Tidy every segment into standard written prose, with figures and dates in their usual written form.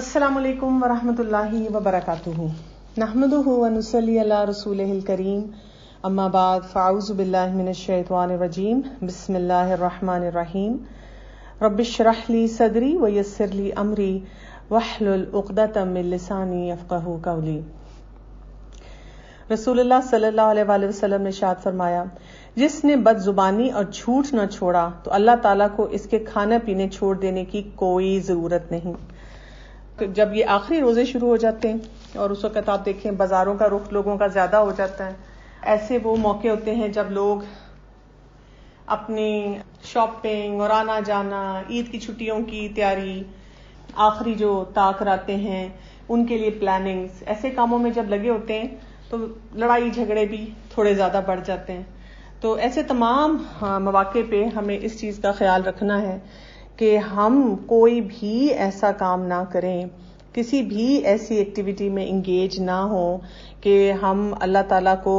السلام علیکم ورحمۃ اللہ وبرکاتہ نحمدہ ونصلی علی رسولہ الکریم اما بعد فاعوذ باللہ من الشیطان الرجیم بسم اللہ الرحمن الرحیم رب اشرح لی صدری ویسر لی امری واحلل عقدۃ من لسانی یفقہوا قولی۔ رسول اللہ صلی اللہ علیہ وآلہ وسلم نے ارشاد فرمایا، جس نے بد زبانی اور جھوٹ نہ چھوڑا تو اللہ تعالیٰ کو اس کے کھانا پینے چھوڑ دینے کی کوئی ضرورت نہیں۔ جب یہ آخری روزے شروع ہو جاتے ہیں اور اس وقت آپ دیکھیں بازاروں کا رخ لوگوں کا زیادہ ہو جاتا ہے، ایسے وہ موقع ہوتے ہیں جب لوگ اپنی شاپنگ اور آنا جانا، عید کی چھٹیوں کی تیاری، آخری جو طاق راتیں ہیں ان کے لیے پلاننگز، ایسے کاموں میں جب لگے ہوتے ہیں تو لڑائی جھگڑے بھی تھوڑے زیادہ بڑھ جاتے ہیں۔ تو ایسے تمام مواقع پہ ہمیں اس چیز کا خیال رکھنا ہے کہ ہم کوئی بھی ایسا کام نہ کریں، کسی بھی ایسی ایکٹیویٹی میں انگیج نہ ہو کہ ہم اللہ تعالیٰ کو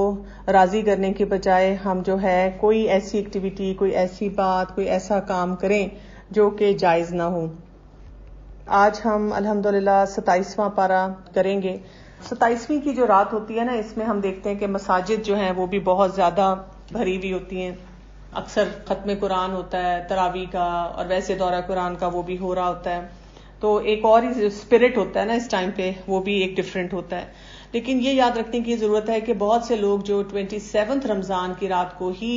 راضی کرنے کے بجائے ہم جو ہے کوئی ایسی ایکٹیویٹی، کوئی ایسی بات، کوئی ایسا کام کریں جو کہ جائز نہ ہو۔ آج ہم الحمدللہ 27واں پارہ کریں گے۔ 27ویں کی جو رات ہوتی ہے نا، اس میں ہم دیکھتے ہیں کہ مساجد جو ہیں وہ بھی بہت زیادہ بھری ہوئی ہوتی ہیں، اکثر ختم قرآن ہوتا ہے تراویح کا، اور ویسے دورہ قرآن کا وہ بھی ہو رہا ہوتا ہے، تو ایک اور ہی اسپرٹ ہوتا ہے نا اس ٹائم پہ، وہ بھی ایک ڈفرینٹ ہوتا ہے۔ لیکن یہ یاد رکھنے کی ضرورت ہے کہ بہت سے لوگ جو 27 رمضان کی رات کو ہی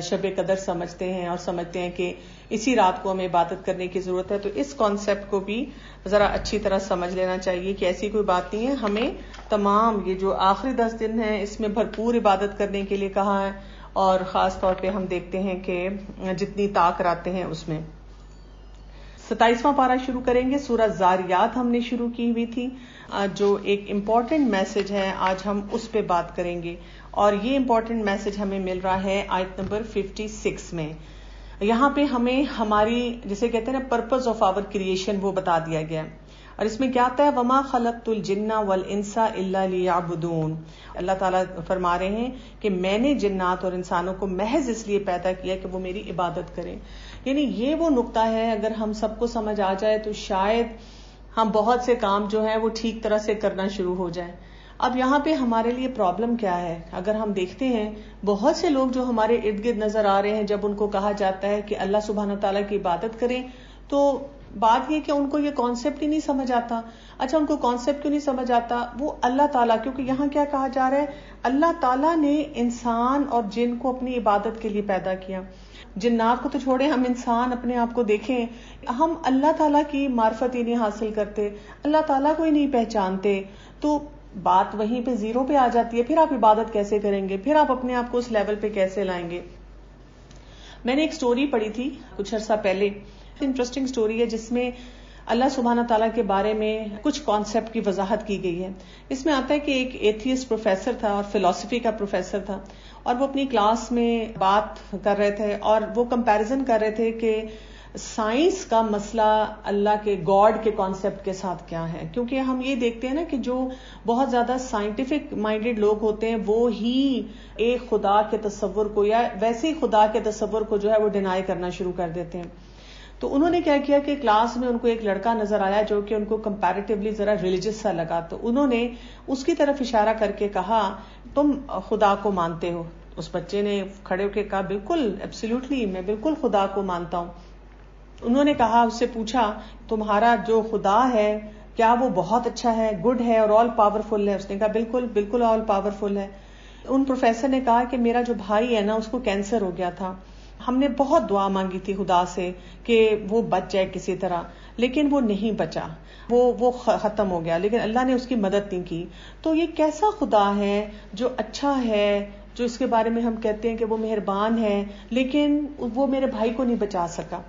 شب قدر سمجھتے ہیں اور سمجھتے ہیں کہ اسی رات کو ہمیں عبادت کرنے کی ضرورت ہے، تو اس کانسیپٹ کو بھی ذرا اچھی طرح سمجھ لینا چاہیے کہ ایسی کوئی بات نہیں ہے۔ ہمیں تمام یہ جو آخری 10 دن ہیں اس میں بھرپور عبادت کرنے کے لیے کہا ہے، اور خاص طور پہ ہم دیکھتے ہیں کہ جتنی طاق راتیں ہیں اس میں۔ 27واں پارہ شروع کریں گے۔ سورہ زاریات ہم نے شروع کی ہوئی تھی، جو ایک امپورٹنٹ میسج ہے آج ہم اس پہ بات کریں گے، اور یہ امپورٹنٹ میسج ہمیں مل رہا ہے آیت نمبر 56 میں۔ یہاں پہ ہمیں ہماری جسے کہتے ہیں نا پرپز آف آور کریشن وہ بتا دیا گیا ہے، اور اس میں کیا آتا ہے، وَمَا خَلَقْتُ الْجِنَّ وَالْإِنسَ إِلَّا لِيَعْبُدُونَ۔ اللہ تعالیٰ فرما رہے ہیں کہ میں نے جنات اور انسانوں کو محض اس لیے پیدا کیا کہ وہ میری عبادت کریں۔ یعنی یہ وہ نقطہ ہے، اگر ہم سب کو سمجھ آ جائے تو شاید ہم بہت سے کام جو ہیں وہ ٹھیک طرح سے کرنا شروع ہو جائیں۔ اب یہاں پہ ہمارے لیے پرابلم کیا ہے، اگر ہم دیکھتے ہیں بہت سے لوگ جو ہمارے ارد گرد نظر آ رہے ہیں، جب ان کو کہا جاتا ہے کہ اللہ سبحانہ تعالیٰ کی عبادت کریں، تو بات یہ کہ ان کو یہ کانسیپٹ ہی نہیں سمجھ آتا۔ اچھا، ان کو کانسیپٹ کیوں نہیں سمجھ آتا؟ وہ اللہ تعالیٰ، کیونکہ یہاں کیا کہا جا رہا ہے، اللہ تعالیٰ نے انسان اور جن کو اپنی عبادت کے لیے پیدا کیا۔ جنات کو تو چھوڑیں، ہم انسان اپنے آپ کو دیکھیں، ہم اللہ تعالیٰ کی معرفت ہی نہیں حاصل کرتے، اللہ تعالیٰ کو ہی نہیں پہچانتے، تو بات وہیں پہ زیرو پہ آ جاتی ہے۔ پھر آپ عبادت کیسے کریں گے؟ پھر آپ اپنے آپ کو اس لیول پہ کیسے لائیں گے؟ میں نے ایک سٹوری پڑھی تھی کچھ عرصہ پہلے، انٹرسٹنگ سٹوری ہے، جس میں اللہ سبحانہ تعالیٰ کے بارے میں کچھ کانسیپٹ کی وضاحت کی گئی ہے۔ اس میں آتا ہے کہ ایک ایتھیسٹ پروفیسر تھا اور فلسفی کا پروفیسر تھا، اور وہ اپنی کلاس میں بات کر رہے تھے اور وہ کمپیریزن کر رہے تھے کہ سائنس کا مسئلہ اللہ کے گاڈ کے کانسیپٹ کے ساتھ کیا ہے، کیونکہ ہم یہ دیکھتے ہیں نا کہ جو بہت زیادہ سائنٹیفک مائنڈیڈ لوگ ہوتے ہیں وہ ہی ایک خدا کے تصور کو یا ویسے ہی خدا کے تصور کو جو ہے وہ ڈینائی کرنا شروع کر دیتے ہیں۔ تو انہوں نے کیا کیا کہ کلاس میں ان کو ایک لڑکا نظر آیا جو کہ ان کو کمپیریٹیولی ذرا ریلیجس سا لگا، تو انہوں نے اس کی طرف اشارہ کر کے کہا، تم خدا کو مانتے ہو؟ اس بچے نے کھڑے ہو کے کہا، بالکل، ایبسلیوٹلی، میں بالکل خدا کو مانتا ہوں۔ انہوں نے کہا، اس سے پوچھا، تمہارا جو خدا ہے کیا وہ بہت اچھا ہے، گڈ ہے اور آل پاورفل ہے؟ اس نے کہا، بالکل بالکل آل پاورفل ہے۔ ان پروفیسر نے کہا کہ میرا جو بھائی ہے نا، اس کو کینسر ہو گیا تھا، ہم نے بہت دعا مانگی تھی خدا سے کہ وہ بچ جائے کسی طرح، لیکن وہ نہیں بچا، وہ ختم ہو گیا، لیکن اللہ نے اس کی مدد نہیں کی۔ تو یہ کیسا خدا ہے جو اچھا ہے، جو اس کے بارے میں ہم کہتے ہیں کہ وہ مہربان ہے، لیکن وہ میرے بھائی کو نہیں بچا سکا؟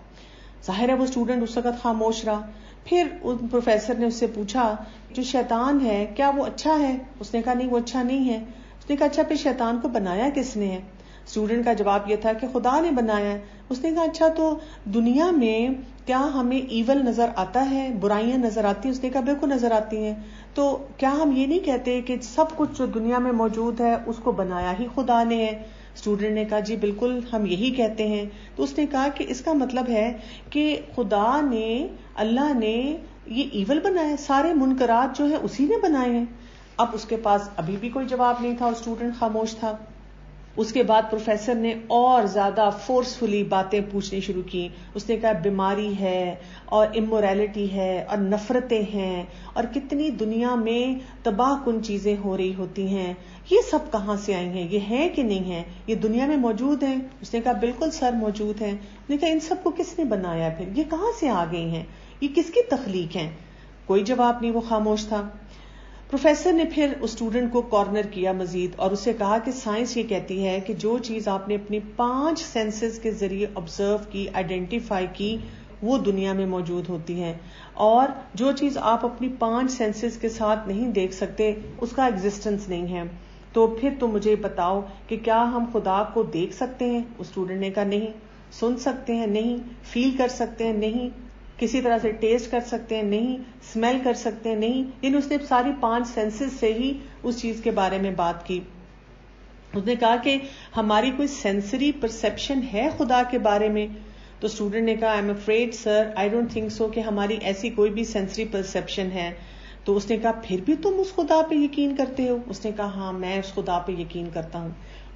ظاہر ہے وہ اسٹوڈنٹ اس وقت خاموش رہا۔ پھر ان پروفیسر نے اس سے پوچھا، جو شیطان ہے کیا وہ اچھا ہے؟ اس نے کہا، نہیں، وہ اچھا نہیں ہے۔ اس نے کہا، اچھا، پھر شیطان کو بنایا کس نے ہے؟ اسٹوڈنٹ کا جواب یہ تھا کہ خدا نے بنایا ہے۔ اس نے کہا، اچھا، تو دنیا میں کیا ہمیں ایول نظر آتا ہے، برائیاں نظر آتی ہیں؟ اس نے کہا، بالکل نظر آتی ہیں۔ تو کیا ہم یہ نہیں کہتے کہ سب کچھ جو دنیا میں موجود ہے اس کو بنایا ہی خدا نے ہے؟ اسٹوڈنٹ نے کہا، جی بالکل، ہم یہی کہتے ہیں۔ تو اس نے کہا کہ اس کا مطلب ہے کہ خدا نے، اللہ نے یہ ایول بنایا ہے, سارے منکرات جو ہیں اسی نے بنائے ہیں. اب اس کے پاس ابھی بھی کوئی جواب نہیں تھا اور اسٹوڈنٹ خاموش تھا. اس کے بعد پروفیسر نے اور زیادہ فورسفلی باتیں پوچھنی شروع کی. اس نے کہا بیماری ہے اور امورالٹی ہے اور نفرتیں ہیں اور کتنی دنیا میں تباہ کن چیزیں ہو رہی ہوتی ہیں, یہ سب کہاں سے آئی ہیں, یہ ہیں کہ نہیں ہیں, یہ دنیا میں موجود ہیں؟ اس نے کہا بالکل سر موجود ہیں. اس نے کہا ان سب کو کس نے بنایا, پھر یہ کہاں سے آ گئی ہیں, یہ کس کی تخلیق ہیں؟ کوئی جواب نہیں, وہ خاموش تھا. پروفیسر نے پھر اس اسٹوڈنٹ کو کارنر کیا مزید اور اسے کہا کہ سائنس یہ کہتی ہے کہ جو چیز آپ نے اپنی 5 سینسز کے ذریعے آبزرو کی, آئیڈینٹیفائی کی, وہ دنیا میں موجود ہوتی ہے, اور جو چیز آپ اپنی 5 سینسز کے ساتھ نہیں دیکھ سکتے اس کا ایگزسٹنس نہیں ہے. تو پھر تم مجھے بتاؤ کہ کیا ہم خدا کو دیکھ سکتے ہیں؟ اس اسٹوڈنٹ نے کہا نہیں. سن سکتے ہیں؟ نہیں. فیل کر سکتے ہیں؟ نہیں. کسی طرح سے ٹیسٹ کر سکتے ہیں؟ نہیں. اسمیل کر سکتے ہیں؟ نہیں. یعنی اس نے ساری 5 سینسز سے ہی اس چیز کے بارے میں بات کی. اس نے کہا کہ ہماری کوئی سینسری پرسپشن ہے خدا کے بارے میں؟ تو اسٹوڈنٹ نے کہا I am afraid sir I don't think so کہ ہماری ایسی کوئی بھی سینسری پرسپشن ہے. تو اس نے کہا پھر بھی تم اس خدا پہ یقین کرتے ہو؟ اس نے کہا ہاں میں اس خدا پہ یقین کرتا ہوں.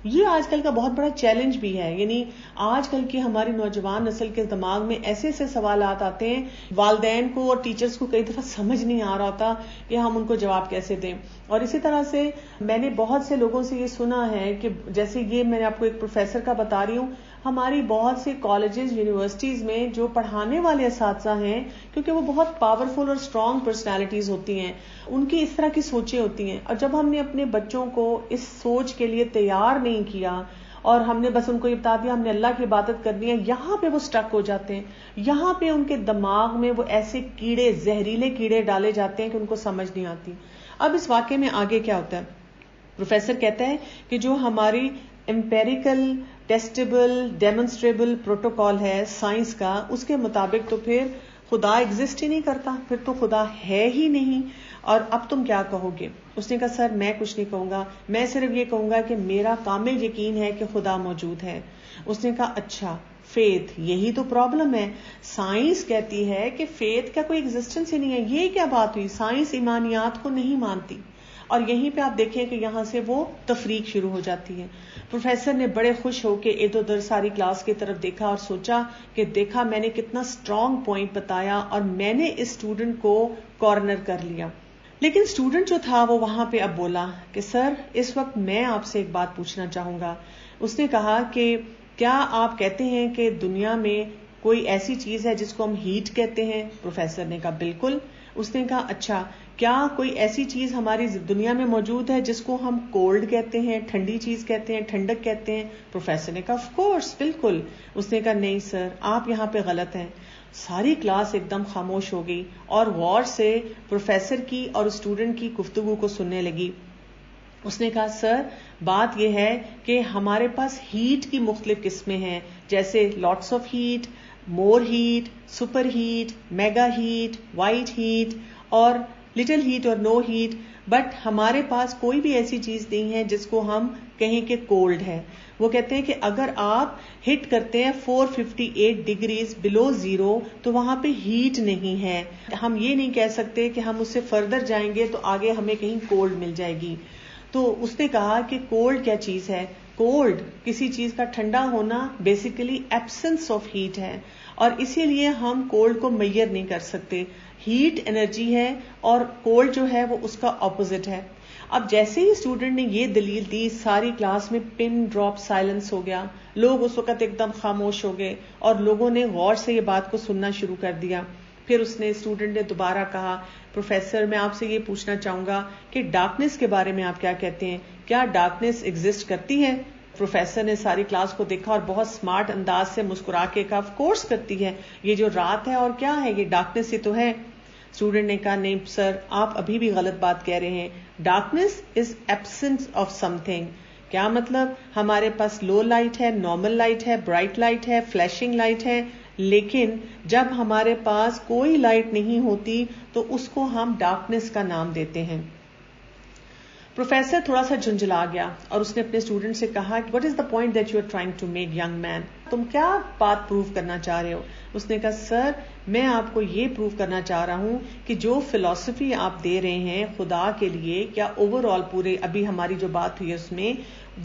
یہ آج کل کا بہت بڑا چیلنج بھی ہے. یعنی آج کل کی ہماری نوجوان نسل کے دماغ میں ایسے ایسے سوالات آتے ہیں, والدین کو اور ٹیچرز کو کئی دفعہ سمجھ نہیں آ رہا ہوتا کہ ہم ان کو جواب کیسے دیں. اور اسی طرح سے میں نے بہت سے لوگوں سے یہ سنا ہے کہ جیسے یہ میں نے آپ کو ایک پروفیسر کا بتا رہی ہوں, ہماری بہت سے کالجز یونیورسٹیز میں جو پڑھانے والے اساتذہ ہیں, کیونکہ وہ بہت پاورفل اور اسٹرانگ پرسنالٹیز ہوتی ہیں, ان کی اس طرح کی سوچیں ہوتی ہیں, اور جب ہم نے اپنے بچوں کو اس سوچ کے لیے تیار نہیں کیا اور ہم نے بس ان کو یہ بتا دیا ہم نے اللہ کی عبادت کرنی ہے, یہاں پہ وہ سٹک ہو جاتے ہیں. یہاں پہ ان کے دماغ میں وہ ایسے کیڑے, زہریلے کیڑے ڈالے جاتے ہیں کہ ان کو سمجھ نہیں آتی. اب اس واقعے میں آگے کیا ہوتا ہے؟ پروفیسر کہتا ہے کہ جو ہماری امپیریکل ٹیسٹیبل ڈیمونسٹریبل پروٹوکال ہے سائنس کا, اس کے مطابق تو پھر خدا ایگزسٹ ہی نہیں کرتا, پھر تو خدا ہے ہی نہیں. اور اب تم کیا کہو گے؟ اس نے کہا سر میں کچھ نہیں کہوں گا, میں صرف یہ کہوں گا کہ میرا کامل یقین ہے کہ خدا موجود ہے. اس نے کہا اچھا فیتھ, یہی تو پرابلم ہے. سائنس کہتی ہے کہ فیتھ کا کوئی ایگزسٹنس ہی نہیں ہے. یہ کیا بات ہوئی؟ سائنس ایمانیات کو نہیں مانتی. اور یہیں پہ آپ دیکھیں کہ یہاں سے وہ تفریق شروع ہو جاتی ہے. پروفیسر نے بڑے خوش ہو کے ادھر ادھر ساری کلاس کی طرف دیکھا اور سوچا کہ دیکھا میں نے کتنا اسٹرانگ پوائنٹ بتایا اور میں نے اس اسٹوڈنٹ کو کارنر کر لیا. لیکن اسٹوڈنٹ جو تھا وہ وہاں پہ اب بولا کہ سر اس وقت میں آپ سے ایک بات پوچھنا چاہوں گا. اس نے کہا کہ کیا آپ کہتے ہیں کہ دنیا میں کوئی ایسی چیز ہے جس کو ہم ہیٹ کہتے ہیں؟ پروفیسر نے کہا بالکل. اس نے کہا اچھا کیا کوئی ایسی چیز ہماری دنیا میں موجود ہے جس کو ہم کولڈ کہتے ہیں, ٹھنڈی چیز کہتے ہیں, ٹھنڈک کہتے ہیں؟ پروفیسر نے کہا آف کورس بالکل. اس نے کہا نہیں سر آپ یہاں پہ غلط ہیں. ساری کلاس ایک دم خاموش ہو گئی اور غور سے پروفیسر کی اور اسٹوڈنٹ کی گفتگو کو سننے لگی. اس نے کہا سر بات یہ ہے کہ ہمارے پاس ہیٹ کی مختلف قسمیں ہیں, جیسے lots of hat, more hat, super hat, mega hat, white hat اور لٹل ہیٹ اور نو ہیٹ. بٹ ہمارے پاس کوئی بھی ایسی چیز نہیں ہے جس کو ہم کہیں کہ کولڈ ہے. وہ کہتے ہیں کہ اگر آپ ہٹ کرتے ہیں 458 ڈگریز بلو زیرو تو وہاں پہ ہیٹ نہیں ہے. ہم یہ نہیں کہہ سکتے کہ ہم اس سے فردر جائیں گے تو آگے ہمیں کہیں کولڈ مل جائے گی. تو اس نے کہا کہ کولڈ کیا چیز ہے؟ کولڈ کسی چیز کا ٹھنڈا ہونا بیسیکلی ایبسنس آف ہیٹ ہے, اور اسی لیے ہم کولڈ کو میئر نہیں کر سکتے. ہیٹ انرجی ہے اور کولڈ جو ہے وہ اس کا اپوزٹ ہے. اب جیسے ہی اسٹوڈنٹ نے یہ دلیل دی ساری کلاس میں پن ڈراپ سائلنس ہو گیا. لوگ اس وقت ایک دم خاموش ہو گئے اور لوگوں نے غور سے یہ بات کو سننا شروع کر دیا. پھر اس نے اسٹوڈنٹ نے دوبارہ کہا پروفیسر میں آپ سے یہ پوچھنا چاہوں گا کہ ڈارکنیس کے بارے میں آپ کیا کہتے ہیں؟ کیا ڈارکنیس ایگزسٹ کرتی ہے؟ پروفیسر نے ساری کلاس کو دیکھا اور بہت سمارٹ انداز سے مسکرا کے کہا آف کورس کرتی ہے, یہ جو رات ہے اور کیا ہے, یہ ڈارکنیس ہی تو ہے. اسٹوڈنٹ نے کہا نہیں سر آپ ابھی بھی غلط بات کہہ رہے ہیں. Darkness is absence of some thing. کیا مطلب؟ ہمارے پاس لو لائٹ ہے, نارمل لائٹ ہے, برائٹ لائٹ ہے, فلیشنگ لائٹ ہے, لیکن جب ہمارے پاس کوئی لائٹ نہیں ہوتی تو اس کو ہم ڈارکنیس کا نام دیتے ہیں. پروفیسر تھوڑا سا جھنجھلا گیا اور اس نے اپنے اسٹوڈنٹ سے کہا what is the point that you are trying to make young man. تم کیا بات پروف کرنا چاہ رہے ہو؟ اس نے کہا سر میں آپ کو یہ پروف کرنا چاہ رہا ہوں کہ جو فلسفی آپ دے رہے ہیں خدا کے لیے، کیا اوور آل پورے ابھی ہماری جو بات ہوئی ہے اس میں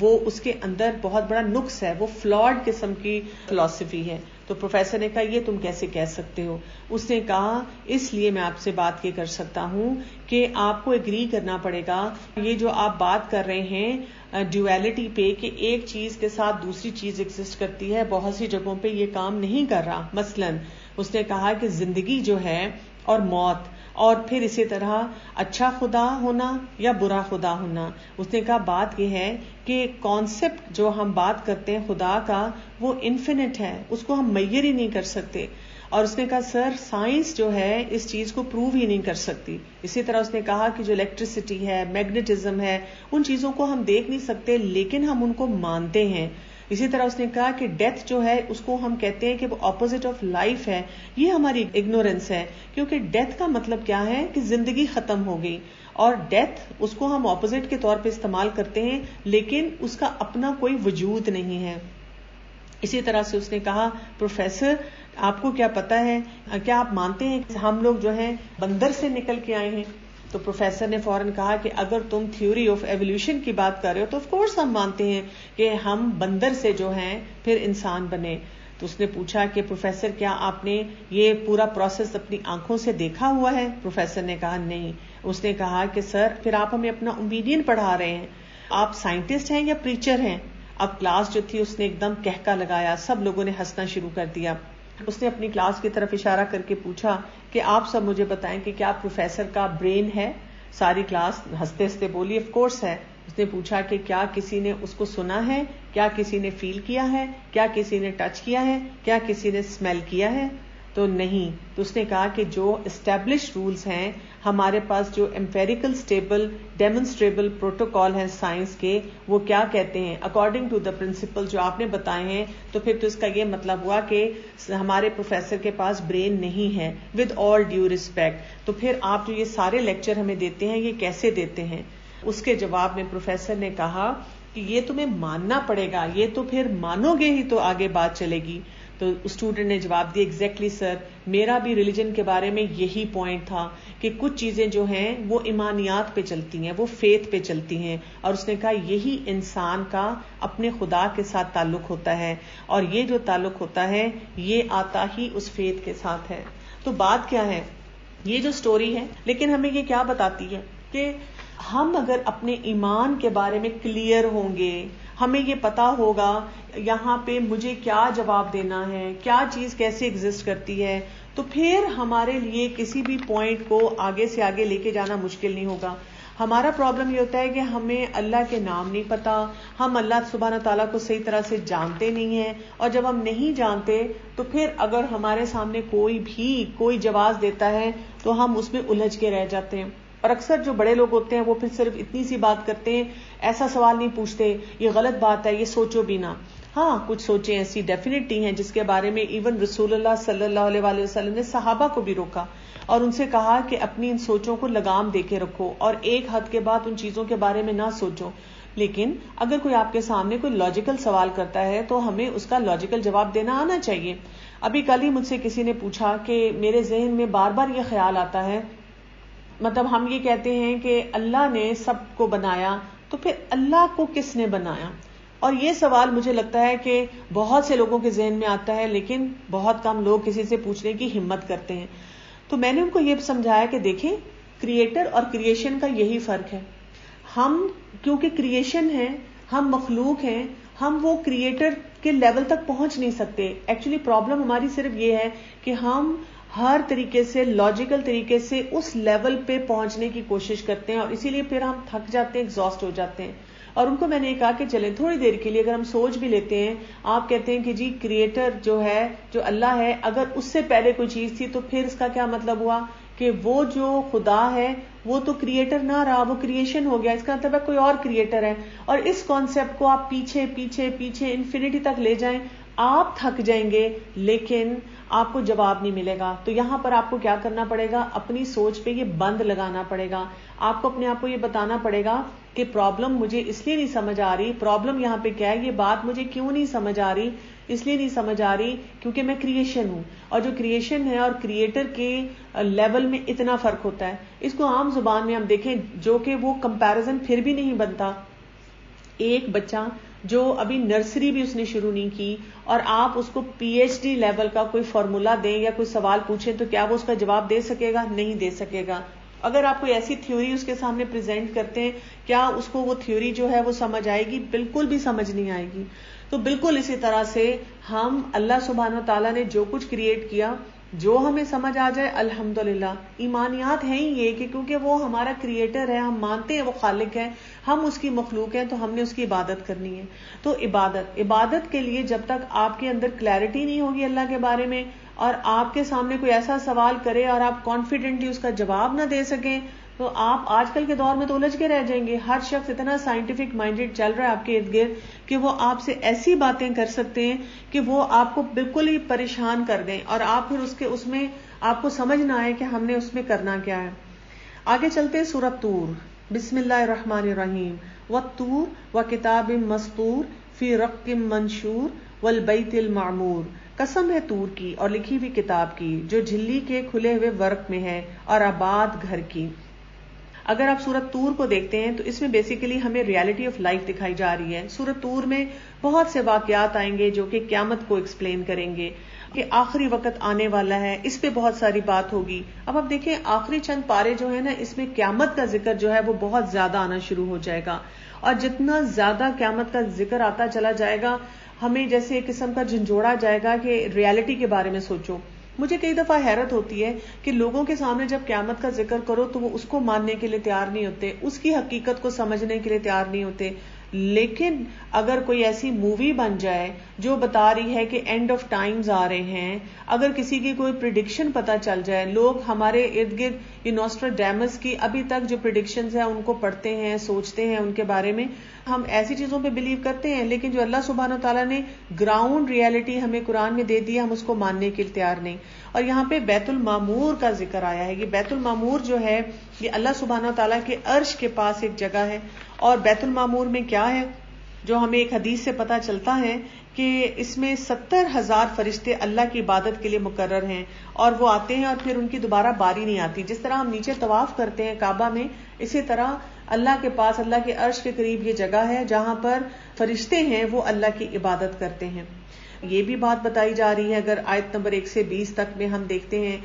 وہ اس کے اندر بہت بڑا نقص ہے، وہ فلاڈ قسم کی فلسفی ہے۔ تو پروفیسر نے کہا یہ تم کیسے کہہ سکتے ہو؟ اس نے کہا اس لیے میں آپ سے بات یہ کر سکتا ہوں کہ آپ کو ایگری کرنا پڑے گا، یہ جو آپ بات کر رہے ہیں ڈیویلٹی پہ کہ ایک چیز کے ساتھ دوسری چیز ایگزسٹ کرتی ہے، بہت سی جگہوں پہ یہ کام نہیں کر رہا۔ مثلاً اس نے کہا کہ زندگی جو ہے اور موت، اور پھر اسی طرح اچھا خدا ہونا یا برا خدا ہونا، اس نے کہا بات یہ ہے کہ کانسیپٹ جو ہم بات کرتے ہیں خدا کا وہ انفینٹ ہے، اس کو ہم میئر ہی نہیں کر سکتے۔ اور اس نے کہا سر سائنس جو ہے اس چیز کو پروو ہی نہیں کر سکتی۔ اسی طرح اس نے کہا کہ جو الیکٹریسٹی ہے، میگنیٹزم ہے، ان چیزوں کو ہم دیکھ نہیں سکتے لیکن ہم ان کو مانتے ہیں۔ اسی طرح اس نے کہا کہ ڈیتھ جو ہے اس کو ہم کہتے ہیں کہ وہ اپوزٹ آف لائف ہے، یہ ہماری اگنورینس ہے، کیونکہ ڈیتھ کا مطلب کیا ہے کہ زندگی ختم ہو گئی، اور ڈیتھ اس کو ہم اپوزٹ کے طور پہ استعمال کرتے ہیں لیکن اس کا اپنا کوئی وجود نہیں ہے۔ اسی طرح سے اس نے کہا پروفیسر آپ کو کیا پتا ہے، کیا آپ مانتے ہیں کہ ہم لوگ جو ہیں بندر سے نکل کے آئے ہیں؟ تو پروفیسر نے فوراً کہا کہ اگر تم تھیوری آف ایولیوشن کی بات کر رہے ہو تو آف کورس ہم مانتے ہیں کہ ہم بندر سے جو ہیں پھر انسان بنے۔ تو اس نے پوچھا کہ پروفیسر کیا آپ نے یہ پورا پروسیس اپنی آنکھوں سے دیکھا ہوا ہے؟ پروفیسر نے کہا نہیں۔ اس نے کہا کہ سر پھر آپ ہمیں اپنا اوپینین پڑھا رہے ہیں، آپ سائنٹسٹ ہیں یا پریچر ہیں؟ اب کلاس جو تھی اس نے ایک دم کہکا لگایا، سب لوگوں نے ہنسنا شروع کر دیا۔ اس نے اپنی کلاس کی طرف اشارہ کر کے پوچھا کہ آپ سب مجھے بتائیں کہ کیا پروفیسر کا برین ہے؟ ساری کلاس ہنستے ہنستے بولی آف کورس ہے۔ اس نے پوچھا کہ کیا کسی نے اس کو سنا ہے، کیا کسی نے فیل کیا ہے، کیا کسی نے ٹچ کیا ہے، کیا کسی نے اسمیل کیا ہے؟ تو نہیں۔ تو اس نے کہا کہ جو اسٹیبلش رولز ہیں ہمارے پاس، جو امپیریکل اسٹیبل ڈیمونسٹریبل پروٹوکال ہیں سائنس کے، وہ کیا کہتے ہیں اکارڈنگ ٹو دا پرنسپل جو آپ نے بتائے ہیں، تو پھر تو اس کا یہ مطلب ہوا کہ ہمارے پروفیسر کے پاس برین نہیں ہے، ود آل ڈیو ریسپیکٹ۔ تو پھر آپ جو یہ سارے لیکچر ہمیں دیتے ہیں یہ کیسے دیتے ہیں؟ اس کے جواب میں پروفیسر نے کہا کہ یہ تمہیں ماننا پڑے گا، یہ تو پھر مانو گے ہی تو آگے بات چلے گی۔ تو اسٹوڈنٹ نے جواب دیا ایگزیکٹلی سر، میرا بھی ریلیجن کے بارے میں یہی پوائنٹ تھا کہ کچھ چیزیں جو ہیں وہ ایمانیات پہ چلتی ہیں، وہ فیتھ پہ چلتی ہیں، اور اس نے کہا یہی انسان کا اپنے خدا کے ساتھ تعلق ہوتا ہے، اور یہ جو تعلق ہوتا ہے یہ آتا ہی اس فیتھ کے ساتھ ہے۔ تو بات کیا ہے؟ یہ جو سٹوری ہے لیکن ہمیں یہ کیا بتاتی ہے کہ ہم اگر اپنے ایمان کے بارے میں کلیئر ہوں گے، ہمیں یہ پتا ہوگا یہاں پہ مجھے کیا جواب دینا ہے، کیا چیز کیسے ایگزسٹ کرتی ہے، تو پھر ہمارے لیے کسی بھی پوائنٹ کو آگے سے آگے لے کے جانا مشکل نہیں ہوگا۔ ہمارا پرابلم یہ ہوتا ہے کہ ہمیں اللہ کے نام نہیں پتا، ہم اللہ سبحانہ تعالیٰ کو صحیح طرح سے جانتے نہیں ہیں، اور جب ہم نہیں جانتے تو پھر اگر ہمارے سامنے کوئی بھی کوئی جواز دیتا ہے تو ہم اس میں الجھ کے رہ جاتے ہیں۔ اور اکثر جو بڑے لوگ ہوتے ہیں وہ پھر صرف اتنی سی بات کرتے ہیں، ایسا سوال نہیں پوچھتے، یہ غلط بات ہے، یہ سوچو بھی نہ۔ ہاں کچھ سوچیں ایسی ڈیفینیٹلی ہیں جس کے بارے میں ایون رسول اللہ صلی اللہ علیہ وآلہ وسلم نے صحابہ کو بھی روکا اور ان سے کہا کہ اپنی ان سوچوں کو لگام دے کے رکھو اور ایک حد کے بعد ان چیزوں کے بارے میں نہ سوچو۔ لیکن اگر کوئی آپ کے سامنے کوئی لاجیکل سوال کرتا ہے تو ہمیں اس کا لاجیکل جواب دینا آنا چاہیے۔ ابھی کل ہی مجھ سے کسی نے پوچھا کہ میرے ذہن میں بار بار یہ خیال آتا ہے، مطلب ہم یہ کہتے ہیں کہ اللہ نے سب کو بنایا، تو پھر اللہ کو کس نے بنایا؟ اور یہ سوال مجھے لگتا ہے کہ بہت سے لوگوں کے ذہن میں آتا ہے لیکن بہت کم لوگ کسی سے پوچھنے کی ہمت کرتے ہیں۔ تو میں نے ان کو یہ سمجھایا کہ دیکھیں کریٹر اور کریشن کا یہی فرق ہے۔ ہم کیونکہ کریشن ہیں، ہم مخلوق ہیں، ہم وہ کریٹر کے لیول تک پہنچ نہیں سکتے۔ ایکچولی پرابلم ہماری صرف یہ ہے کہ ہم ہر طریقے سے لاجیکل طریقے سے اس لیول پہ پہنچنے کی کوشش کرتے ہیں اور اسی لیے پھر ہم تھک جاتے ہیں، ایگزاسٹ ہو جاتے ہیں۔ اور ان کو میں نے کہا کہ چلیں تھوڑی دیر کے لیے اگر ہم سوچ بھی لیتے ہیں، آپ کہتے ہیں کہ جی کریٹر جو ہے، جو اللہ ہے، اگر اس سے پہلے کوئی چیز تھی تو پھر اس کا کیا مطلب ہوا کہ وہ جو خدا ہے وہ تو کریٹر نہ رہا، وہ کریشن ہو گیا، اس کا مطلب ہے کوئی اور کریٹر ہے. اور اس کانسیپٹ کو آپ پیچھے پیچھے پیچھے انفینٹی تک لے جائیں، آپ تھک جائیں گے لیکن آپ کو جواب نہیں ملے گا. تو یہاں پر آپ کو کیا کرنا پڑے گا، اپنی سوچ پہ یہ بند لگانا پڑے گا. آپ کو اپنے آپ کو یہ بتانا پڑے گا کہ پرابلم مجھے اس لیے نہیں سمجھ آ رہی، پرابلم یہاں پہ کیا ہے، یہ بات مجھے کیوں نہیں سمجھ آ رہی، اس لیے نہیں سمجھ آ رہی کیونکہ میں کریشن ہوں. اور جو کریشن ہے اور کریٹر کے لیول میں اتنا فرق ہوتا ہے. اس کو عام زبان میں ہم دیکھیں جو کہ وہ کمپیرزن پھر بھی نہیں بنتا. ایک بچہ جو ابھی نرسری بھی اس نے شروع نہیں کی اور آپ اس کو پی ایچ ڈی لیول کا کوئی فارمولا دیں یا کوئی سوال پوچھیں تو کیا وہ اس کا جواب دے سکے گا؟ نہیں دے سکے گا. اگر آپ کوئی ایسی تھیوری اس کے سامنے پریزنٹ کرتے ہیں، کیا اس کو وہ تھیوری جو ہے وہ سمجھ آئے گی؟ بالکل بھی سمجھ نہیں آئے گی. تو بالکل اسی طرح سے ہم اللہ سبحانہ و تعالیٰ نے جو کچھ کریٹ کیا، جو ہمیں سمجھ آ جائے الحمدللہ. ایمانیات ہیں ہی یہ کہ کیونکہ وہ ہمارا کریٹر ہے، ہم مانتے ہیں وہ خالق ہے، ہم اس کی مخلوق ہیں، تو ہم نے اس کی عبادت کرنی ہے. تو عبادت کے لیے جب تک آپ کے اندر کلیئرٹی نہیں ہوگی اللہ کے بارے میں، اور آپ کے سامنے کوئی ایسا سوال کرے اور آپ کانفیڈنٹلی اس کا جواب نہ دے سکیں، تو آپ آج کل کے دور میں تو الجھ کے رہ جائیں گے. ہر شخص اتنا سائنٹیفک مائنڈیڈ چل رہا ہے آپ کے ارد گرد کہ وہ آپ سے ایسی باتیں کر سکتے ہیں کہ وہ آپ کو بالکل ہی پریشان کر دیں اور آپ پھر اس میں آپ کو سمجھ نہ آئے کہ ہم نے اس میں کرنا کیا ہے. آگے چلتے ہیں سورۃ طور. بسم اللہ الرحمن الرحیم. والطور وکتاب مسطور فی رق منشور والبیت المعمور. قسم ہے طور کی اور لکھی ہوئی کتاب کی جو جھلی کے کھلے ہوئے ورق میں ہے اور آباد گھر کی. اگر آپ سورۃ طور کو دیکھتے ہیں تو اس میں بیسیکلی ہمیں ریالٹی آف لائف دکھائی جا رہی ہے. سورۃ طور میں بہت سے واقعات آئیں گے جو کہ قیامت کو ایکسپلین کریں گے کہ آخری وقت آنے والا ہے، اس پہ بہت ساری بات ہوگی. اب آپ دیکھیں آخری چند پارے جو ہے نا، اس میں قیامت کا ذکر جو ہے وہ بہت زیادہ آنا شروع ہو جائے گا. اور جتنا زیادہ قیامت کا ذکر آتا چلا جائے گا، ہمیں جیسے ایک قسم کا جھنجھوڑا جائے گا کہ ریالٹی کے بارے میں سوچو. مجھے کئی دفعہ حیرت ہوتی ہے کہ لوگوں کے سامنے جب قیامت کا ذکر کرو تو وہ اس کو ماننے کے لیے تیار نہیں ہوتے، اس کی حقیقت کو سمجھنے کے لیے تیار نہیں ہوتے. لیکن اگر کوئی ایسی مووی بن جائے جو بتا رہی ہے کہ اینڈ آف ٹائمز آ رہے ہیں، اگر کسی کی کوئی پریڈکشن پتا چل جائے، لوگ ہمارے ارد گرد یہ نوسٹراڈیمس کی ابھی تک جو پریڈکشنز ہیں ان کو پڑھتے ہیں، سوچتے ہیں ان کے بارے میں، ہم ایسی چیزوں پہ بلیو کرتے ہیں. لیکن جو اللہ سبحانہ تعالیٰ نے گراؤنڈ ریالٹی ہمیں قرآن میں دے دی، ہم اس کو ماننے کے لیے تیار نہیں. اور یہاں پہ بیت المعمور کا ذکر آیا ہے. یہ بیت المعمور جو ہے یہ اللہ سبحانہ تعالیٰ کے عرش کے پاس ایک جگہ ہے. اور بیت المعمور میں کیا ہے جو ہمیں ایک حدیث سے پتا چلتا ہے کہ اس میں 70,000 فرشتے اللہ کی عبادت کے لیے مقرر ہیں اور وہ آتے ہیں اور پھر ان کی دوبارہ باری نہیں آتی. جس طرح ہم نیچے طواف کرتے ہیں کعبہ میں، اسی طرح اللہ کے پاس اللہ کے عرش کے قریب یہ جگہ ہے جہاں پر فرشتے ہیں وہ اللہ کی عبادت کرتے ہیں. یہ بھی بات بتائی جا رہی ہے، اگر آیت نمبر 1 سے 20 تک میں ہم دیکھتے ہیں،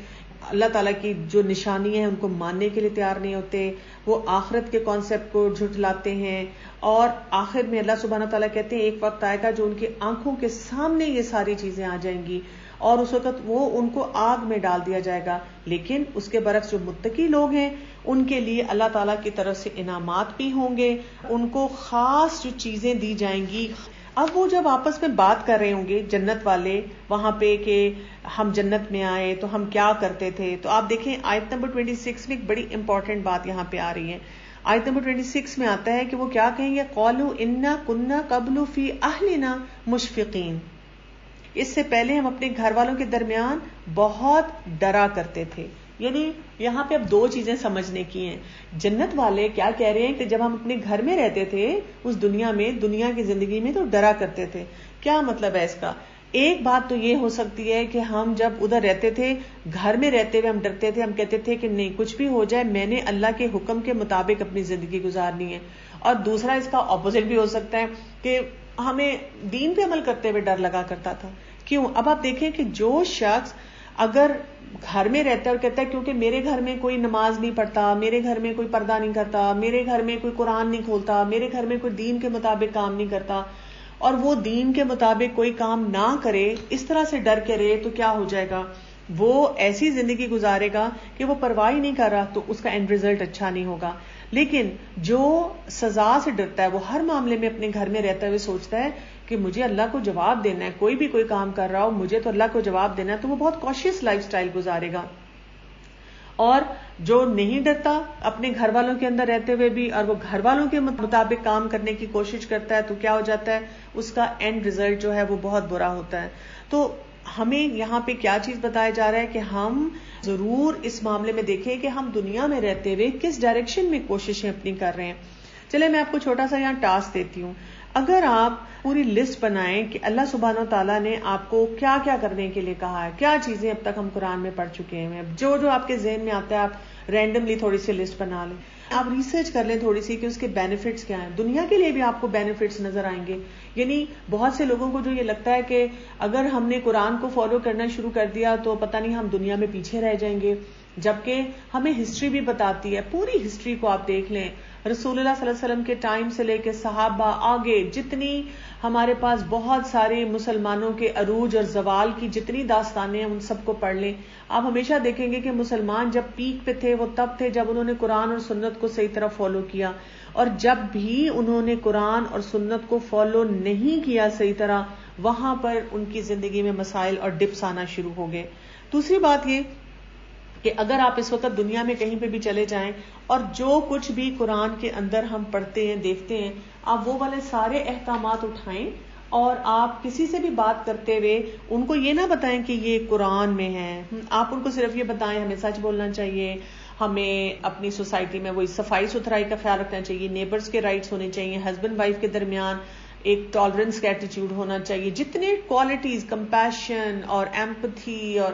اللہ تعالیٰ کی جو نشانی ہے ان کو ماننے کے لیے تیار نہیں ہوتے، وہ آخرت کے کانسیپٹ کو جھٹلاتے ہیں. اور آخر میں اللہ سبحانہ تعالیٰ کہتے ہیں ایک وقت آئے گا جو ان کی آنکھوں کے سامنے یہ ساری چیزیں آ جائیں گی اور اس وقت وہ ان کو آگ میں ڈال دیا جائے گا. لیکن اس کے برعکس جو متقی لوگ ہیں ان کے لیے اللہ تعالیٰ کی طرف سے انعامات بھی ہوں گے، ان کو خاص جو چیزیں دی جائیں گی. اب وہ جب آپس میں بات کر رہے ہوں گے جنت والے وہاں پہ کہ ہم جنت میں آئے تو ہم کیا کرتے تھے، تو آپ دیکھیں آیت نمبر 26 میں ایک بڑی امپورٹنٹ بات یہاں پہ آ رہی ہے. آیت نمبر 26 میں آتا ہے کہ وہ کیا کہیں گے، قالوا انا كنا قبل فی اہلنا مشفقین. اس سے پہلے ہم اپنے گھر والوں کے درمیان بہت ڈرا کرتے تھے. یعنی یہاں پہ اب دو چیزیں سمجھنے کی ہیں. جنت والے کیا کہہ رہے ہیں کہ جب ہم اپنے گھر میں رہتے تھے اس دنیا میں، دنیا کی زندگی میں، تو ڈرا کرتے تھے. کیا مطلب ہے اس کا؟ ایک بات تو یہ ہو سکتی ہے کہ ہم جب ادھر رہتے تھے گھر میں رہتے ہوئے ہم ڈرتے تھے، ہم کہتے تھے کہ نہیں کچھ بھی ہو جائے میں نے اللہ کے حکم کے مطابق اپنی زندگی گزارنی ہے. اور دوسرا اس کا اپوزٹ بھی ہو سکتا ہے کہ ہمیں دین پہ عمل کرتے ہوئے ڈر لگا کرتا تھا. کیوں؟ اب آپ دیکھیں کہ جو شخص اگر گھر میں رہتا ہے اور کہتا ہے کیونکہ میرے گھر میں کوئی نماز نہیں پڑھتا، میرے گھر میں کوئی پردہ نہیں کرتا، میرے گھر میں کوئی قرآن نہیں کھولتا، میرے گھر میں کوئی دین کے مطابق کام نہیں کرتا، اور وہ دین کے مطابق کوئی کام نہ کرے، اس طرح سے ڈر کے رہے، تو کیا ہو جائے گا؟ وہ ایسی زندگی گزارے گا کہ وہ پرواہ ہی نہیں کر رہا، تو اس کا اینڈ ریزلٹ اچھا نہیں ہوگا. لیکن جو سزا سے ڈرتا ہے وہ ہر معاملے میں اپنے گھر میں رہتے ہوئے سوچتا ہے کہ مجھے اللہ کو جواب دینا ہے، کوئی بھی کوئی کام کر رہا ہو مجھے تو اللہ کو جواب دینا ہے، تو وہ بہت کوشیس لائف سٹائل گزارے گا. اور جو نہیں ڈرتا اپنے گھر والوں کے اندر رہتے ہوئے بھی اور وہ گھر والوں کے مطابق کام کرنے کی کوشش کرتا ہے تو کیا ہو جاتا ہے, اس کا اینڈ ریزلٹ جو ہے وہ بہت برا ہوتا ہے. تو ہمیں یہاں پہ کیا چیز بتایا جا رہا ہے کہ ہم ضرور اس معاملے میں دیکھیں کہ ہم دنیا میں رہتے ہوئے کس ڈائریکشن میں کوششیں اپنی کر رہے ہیں. چلے میں آپ کو چھوٹا سا یہاں ٹاسک دیتی ہوں. اگر آپ پوری لسٹ بنائیں کہ اللہ سبحانہ و تعالیٰ نے آپ کو کیا کیا کرنے کے لیے کہا ہے, کیا چیزیں اب تک ہم قرآن میں پڑھ چکے ہیں, جو جو آپ کے ذہن میں آتا ہے آپ رینڈملی تھوڑی سی لسٹ بنا لیں, آپ ریسرچ کر لیں تھوڑی سی کہ اس کے بینیفٹس کیا ہیں. دنیا کے لیے بھی آپ کو بینیفٹس نظر آئیں گے. یعنی بہت سے لوگوں کو جو یہ لگتا ہے کہ اگر ہم نے قرآن کو فالو کرنا شروع کر دیا تو پتہ نہیں ہم دنیا میں پیچھے رہ جائیں گے, جبکہ ہمیں ہسٹری بھی بتاتی ہے. پوری ہسٹری کو آپ دیکھ لیں, رسول اللہ صلی اللہ علیہ وسلم کے ٹائم سے لے کے صحابہ آگے جتنی ہمارے پاس بہت سارے مسلمانوں کے عروج اور زوال کی جتنی داستانیں ہیں ان سب کو پڑھ لیں. آپ ہمیشہ دیکھیں گے کہ مسلمان جب پیک پہ تھے وہ تب تھے جب انہوں نے قرآن اور سنت کو صحیح طرح فالو کیا, اور جب بھی انہوں نے قرآن اور سنت کو فالو نہیں کیا صحیح طرح, وہاں پر ان کی زندگی میں مسائل اور ڈپس آنا شروع ہو گئے. دوسری بات یہ کہ اگر آپ اس وقت دنیا میں کہیں پہ بھی چلے جائیں اور جو کچھ بھی قرآن کے اندر ہم پڑھتے ہیں دیکھتے ہیں, آپ وہ والے سارے احکامات اٹھائیں اور آپ کسی سے بھی بات کرتے ہوئے ان کو یہ نہ بتائیں کہ یہ قرآن میں ہے. آپ ان کو صرف یہ بتائیں ہمیں سچ بولنا چاہیے, ہمیں اپنی سوسائٹی میں وہی صفائی ستھرائی کا خیال رکھنا چاہیے, نیبرز کے رائٹس ہونے چاہیے, ہسبینڈ وائف کے درمیان ایک ٹالرنس کا ایٹیٹیوڈ ہونا چاہیے, جتنے کوالٹیز کمپیشن اور ایمپتھی اور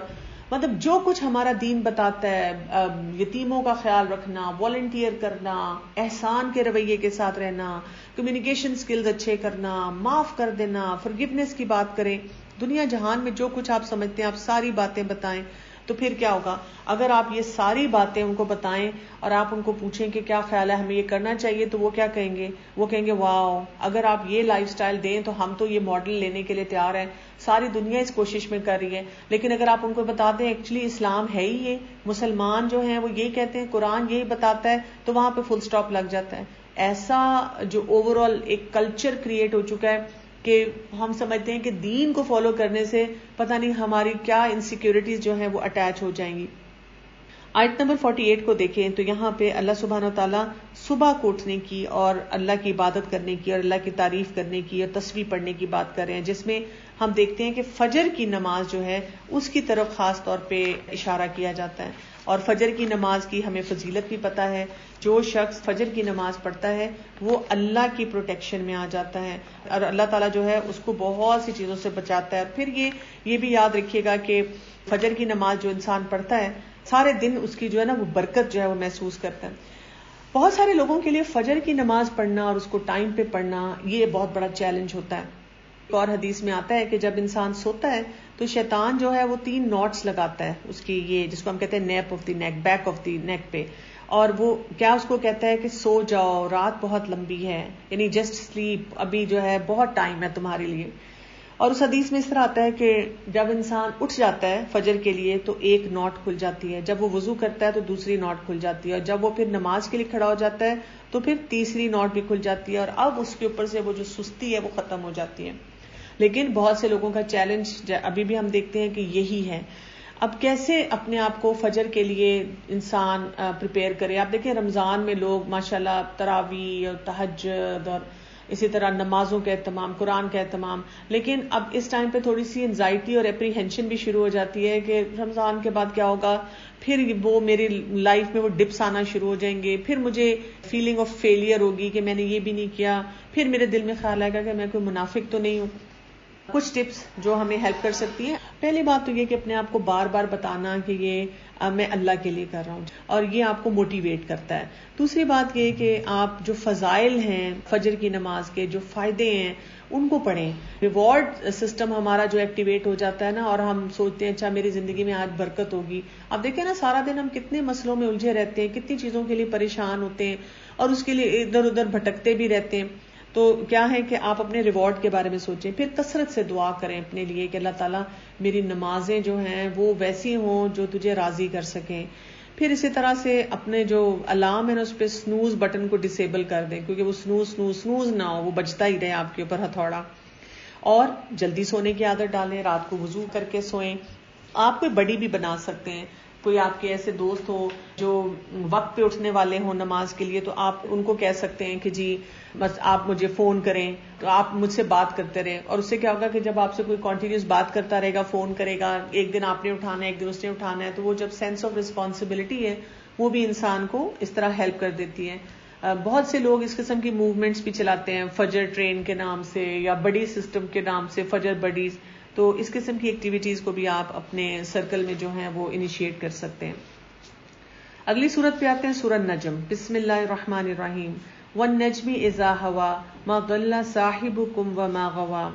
مطلب جو کچھ ہمارا دین بتاتا ہے, یتیموں کا خیال رکھنا, والنٹیئر کرنا, احسان کے رویے کے ساتھ رہنا, کمیونیکیشن سکلز اچھے کرنا, معاف کر دینا, فرگیونیس کی بات کریں. دنیا جہان میں جو کچھ آپ سمجھتے ہیں آپ ساری باتیں بتائیں. تو پھر کیا ہوگا اگر آپ یہ ساری باتیں ان کو بتائیں اور آپ ان کو پوچھیں کہ کیا خیال ہے ہمیں یہ کرنا چاہیے, تو وہ کیا کہیں گے, وہ کہیں گے واو, اگر آپ یہ لائف سٹائل دیں تو ہم تو یہ ماڈل لینے کے لیے تیار ہیں, ساری دنیا اس کوشش میں کر رہی ہے. لیکن اگر آپ ان کو بتا دیں ایکچولی اسلام ہے ہی یہ, مسلمان جو ہیں وہ یہی کہتے ہیں, قرآن یہی بتاتا ہے, تو وہاں پہ فل سٹاپ لگ جاتا ہے. ایسا جو اوور آل ایک کلچر کریٹ ہو چکا ہے کہ ہم سمجھتے ہیں کہ دین کو فالو کرنے سے پتہ نہیں ہماری کیا انسیکیورٹیز جو ہیں وہ اٹیچ ہو جائیں گی. آیت نمبر 48 کو دیکھیں تو یہاں پہ اللہ سبحانہ و تعالیٰ صبح کو اٹھنے کی اور اللہ کی عبادت کرنے کی اور اللہ کی تعریف کرنے کی اور تسبیح پڑھنے کی بات کر رہے ہیں, جس میں ہم دیکھتے ہیں کہ فجر کی نماز جو ہے اس کی طرف خاص طور پہ اشارہ کیا جاتا ہے. اور فجر کی نماز کی ہمیں فضیلت بھی پتہ ہے. جو شخص فجر کی نماز پڑھتا ہے وہ اللہ کی پروٹیکشن میں آ جاتا ہے اور اللہ تعالیٰ جو ہے اس کو بہت سی چیزوں سے بچاتا ہے. پھر یہ بھی یاد رکھیے گا کہ فجر کی نماز جو انسان پڑھتا ہے سارے دن اس کی جو ہے نا وہ برکت جو ہے وہ محسوس کرتا ہے. بہت سارے لوگوں کے لیے فجر کی نماز پڑھنا اور اس کو ٹائم پہ پڑھنا یہ بہت بڑا چیلنج ہوتا ہے. ایک اور حدیث میں آتا ہے کہ جب انسان سوتا ہے تو شیطان جو ہے وہ 3 نوٹس لگاتا ہے اس کی, یہ جس کو ہم کہتے ہیں nape of the neck, back of the neck پہ, اور وہ کیا اس کو کہتا ہے کہ سو جاؤ, رات بہت لمبی ہے, یعنی جسٹ سلیپ, ابھی جو ہے بہت ٹائم ہے تمہارے لیے. اور اس حدیث میں اس طرح آتا ہے کہ جب انسان اٹھ جاتا ہے فجر کے لیے تو ایک نوٹ کھل جاتی ہے, جب وہ وضو کرتا ہے تو دوسری نوٹ کھل جاتی ہے, اور جب وہ پھر نماز کے لیے کھڑا ہو جاتا ہے تو پھر تیسری نوٹ بھی کھل جاتی ہے, اور اب اس کے اوپر سے وہ جو سستی ہے وہ ختم ہو جاتی ہے. لیکن بہت سے لوگوں کا چیلنج ابھی بھی ہم دیکھتے ہیں کہ یہی ہے. اب کیسے اپنے آپ کو فجر کے لیے انسان پریپیئر کرے. آپ دیکھیں رمضان میں لوگ ماشاءاللہ تراویح اور تہجد اور اسی طرح نمازوں کا اہتمام, قرآن کا اہتمام, لیکن اب اس ٹائم پہ تھوڑی سی انزائٹی اور اپریہینشن بھی شروع ہو جاتی ہے کہ رمضان کے بعد کیا ہوگا, پھر وہ میری لائف میں وہ ڈپس آنا شروع ہو جائیں گے, پھر مجھے فیلنگ آف فیلئر ہوگی کہ میں نے یہ بھی نہیں کیا, پھر میرے دل میں خیال آئے گا کہ میں کوئی منافق تو نہیں ہوں. کچھ ٹپس جو ہمیں ہیلپ کر سکتی ہیں. پہلی بات تو یہ کہ اپنے آپ کو بار بار بتانا کہ یہ میں اللہ کے لیے کر رہا ہوں, اور یہ آپ کو موٹیویٹ کرتا ہے. دوسری بات یہ کہ آپ جو فضائل ہیں فجر کی نماز کے, جو فائدے ہیں ان کو پڑھیں. ریوارڈ سسٹم ہمارا جو ایکٹیویٹ ہو جاتا ہے نا, اور ہم سوچتے ہیں اچھا میری زندگی میں آج برکت ہوگی. اب دیکھیں نا سارا دن ہم کتنے مسئلوں میں الجھے رہتے ہیں, کتنی چیزوں کے لیے پریشان ہوتے ہیں اور اس کے لیے ادھر ادھر بھٹکتے بھی رہتے ہیں. تو کیا ہے کہ آپ اپنے ریوارڈ کے بارے میں سوچیں. پھر کثرت سے دعا کریں اپنے لیے کہ اللہ تعالیٰ میری نمازیں جو ہیں وہ ویسی ہوں جو تجھے راضی کر سکیں. پھر اسی طرح سے اپنے جو الارم ہے نا اس پہ سنوز بٹن کو ڈسیبل کر دیں, کیونکہ وہ سنوز نہ ہو, وہ بجتا ہی رہے آپ کے اوپر ہتھوڑا. اور جلدی سونے کی عادت ڈالیں, رات کو وضو کر کے سوئیں. آپ کوئی بڑی بھی بنا سکتے ہیں, کوئی آپ کے ایسے دوست ہو جو وقت پہ اٹھنے والے ہوں نماز کے لیے، تو آپ ان کو کہہ سکتے ہیں کہ جی بس آپ مجھے فون کریں، تو آپ مجھ سے بات کرتے رہیں. اور اس سے کیا ہوگا کہ جب آپ سے کوئی کنٹینیوس بات کرتا رہے گا، فون کرے گا، ایک دن آپ نے اٹھانا ہے، ایک دن اس نے اٹھانا ہے، تو وہ جب سینس آف رسپانسبلٹی ہے وہ بھی انسان کو اس طرح ہیلپ کر دیتی ہے. بہت سے لوگ اس قسم کی موومنٹس بھی چلاتے ہیں، فجر ٹرین کے نام سے یا بڑی سسٹم کے نام سے، فجر بڈیز. تو اس قسم کی ایکٹیویٹیز کو بھی آپ اپنے سرکل میں جو ہیں وہ انیشیٹ کر سکتے ہیں. اگلی سورت پہ آتے ہیں، سورۃ نجم. بسم اللہ الرحمن الرحیم. والنجم اذا ہوا ما ضل صاحبکم وما غوا.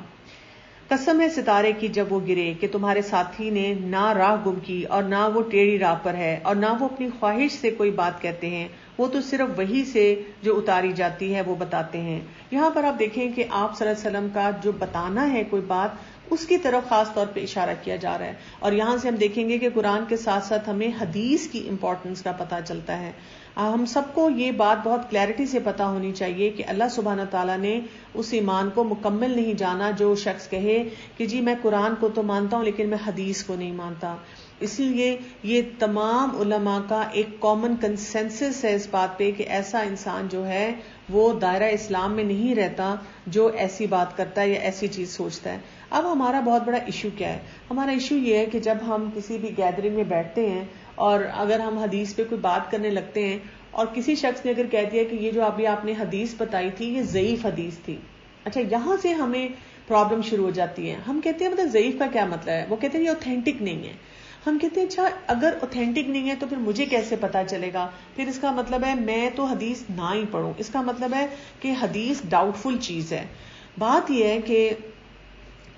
قسم ہے ستارے کی جب وہ گرے کہ تمہارے ساتھی نے نہ راہ گم کی اور نہ وہ ٹیڑھی راہ پر ہے، اور نہ وہ اپنی خواہش سے کوئی بات کہتے ہیں، وہ تو صرف وہی سے جو اتاری جاتی ہے وہ بتاتے ہیں. یہاں پر آپ دیکھیں کہ آپ صلی اللہ علیہ وسلم کا جو بتانا ہے کوئی بات، اس کی طرف خاص طور پہ اشارہ کیا جا رہا ہے. اور یہاں سے ہم دیکھیں گے کہ قرآن کے ساتھ ساتھ ہمیں حدیث کی امپورٹنس کا پتہ چلتا ہے. ہم سب کو یہ بات بہت کلیئرٹی سے پتہ ہونی چاہیے کہ اللہ سبحانہ تعالیٰ نے اس ایمان کو مکمل نہیں جانا جو شخص کہے کہ جی میں قرآن کو تو مانتا ہوں لیکن میں حدیث کو نہیں مانتا. اس لیے یہ تمام علماء کا ایک کامن کنسنسس ہے اس بات پہ کہ ایسا انسان جو ہے وہ دائرہ اسلام میں نہیں رہتا جو ایسی بات کرتا ہے یا ایسی چیز سوچتا ہے. اب ہمارا بہت بڑا ایشو کیا ہے؟ ہمارا ایشو یہ ہے کہ جب ہم کسی بھی گیدرنگ میں بیٹھتے ہیں اور اگر ہم حدیث پہ کوئی بات کرنے لگتے ہیں اور کسی شخص نے اگر کہہ دیا کہ یہ جو ابھی آپ نے حدیث بتائی تھی یہ ضعیف حدیث تھی، اچھا یہاں سے ہمیں پرابلم شروع ہو جاتی ہے. ہم کہتے ہیں مطلب ضعیف کا کیا مطلب ہے؟ وہ کہتے ہیں یہ اوتھینٹک نہیں ہے. ہم کہتے ہیں اچھا اگر اوتھینٹک نہیں ہے تو پھر مجھے کیسے پتا چلے گا؟ پھر اس کا مطلب ہے میں تو حدیث نہ ہی پڑھوں. اس کا مطلب ہے کہ حدیث ڈاؤٹ فل چیز ہے. بات یہ ہے کہ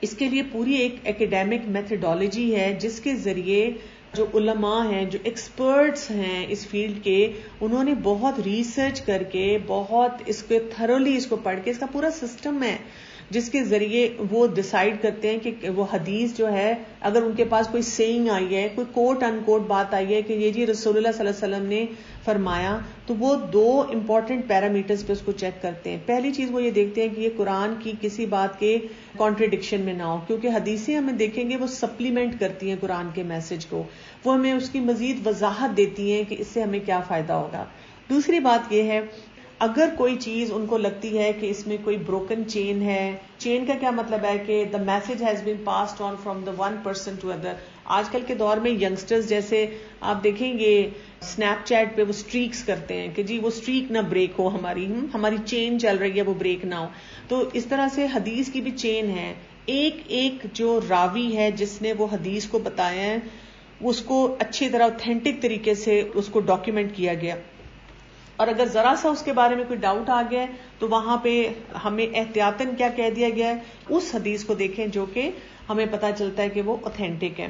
اس کے لیے پوری ایک ایکیڈیمک میتھڈالوجی ہے جس کے ذریعے جو علماء ہیں، جو ایکسپرٹس ہیں اس فیلڈ کے، انہوں نے بہت ریسرچ کر کے، بہت اس کو تھرولی اس کو پڑھ کے، اس کا پورا سسٹم ہے جس کے ذریعے وہ ڈیسائیڈ کرتے ہیں کہ وہ حدیث جو ہے اگر ان کے پاس کوئی سیئنگ آئی ہے، کوئی کوٹ ان کوٹ بات آئی ہے کہ یہ جی رسول اللہ صلی اللہ علیہ وسلم نے فرمایا، تو وہ دو امپورٹنٹ پیرامیٹرز پہ اس کو چیک کرتے ہیں. پہلی چیز وہ یہ دیکھتے ہیں کہ یہ قرآن کی کسی بات کے کانٹریڈکشن میں نہ ہو، کیونکہ حدیثیں ہمیں دیکھیں گے وہ سپلیمنٹ کرتی ہیں قرآن کے میسج کو، وہ ہمیں اس کی مزید وضاحت دیتی ہیں کہ اس سے ہمیں کیا فائدہ ہوگا. دوسری بات یہ ہے اگر کوئی چیز ان کو لگتی ہے کہ اس میں کوئی بروکن چین ہے، چین کا کیا مطلب ہے کہ the message has been passed on from the one person to other. آج کل کے دور میں ینگسٹرز جیسے آپ دیکھیں گے اسنیپ چیٹ پہ وہ اسٹریکس کرتے ہیں کہ جی وہ اسٹریک نہ بریک ہو، ہماری چین چل رہی ہے وہ بریک نہ ہو. تو اس طرح سے حدیث کی بھی چین ہے. ایک ایک جو راوی ہے جس نے وہ حدیث کو بتایا ہے اس کو اچھی طرح اوتھینٹک طریقے سے اس کو ڈاکیومنٹ کیا گیا، اور اگر ذرا سا اس کے بارے میں کوئی ڈاؤٹ آ گیا ہے تو وہاں پہ ہمیں احتیاطاً کیا کہہ دیا گیا ہے، اس حدیث کو دیکھیں جو کہ ہمیں پتہ چلتا ہے کہ وہ اوتھینٹک ہے.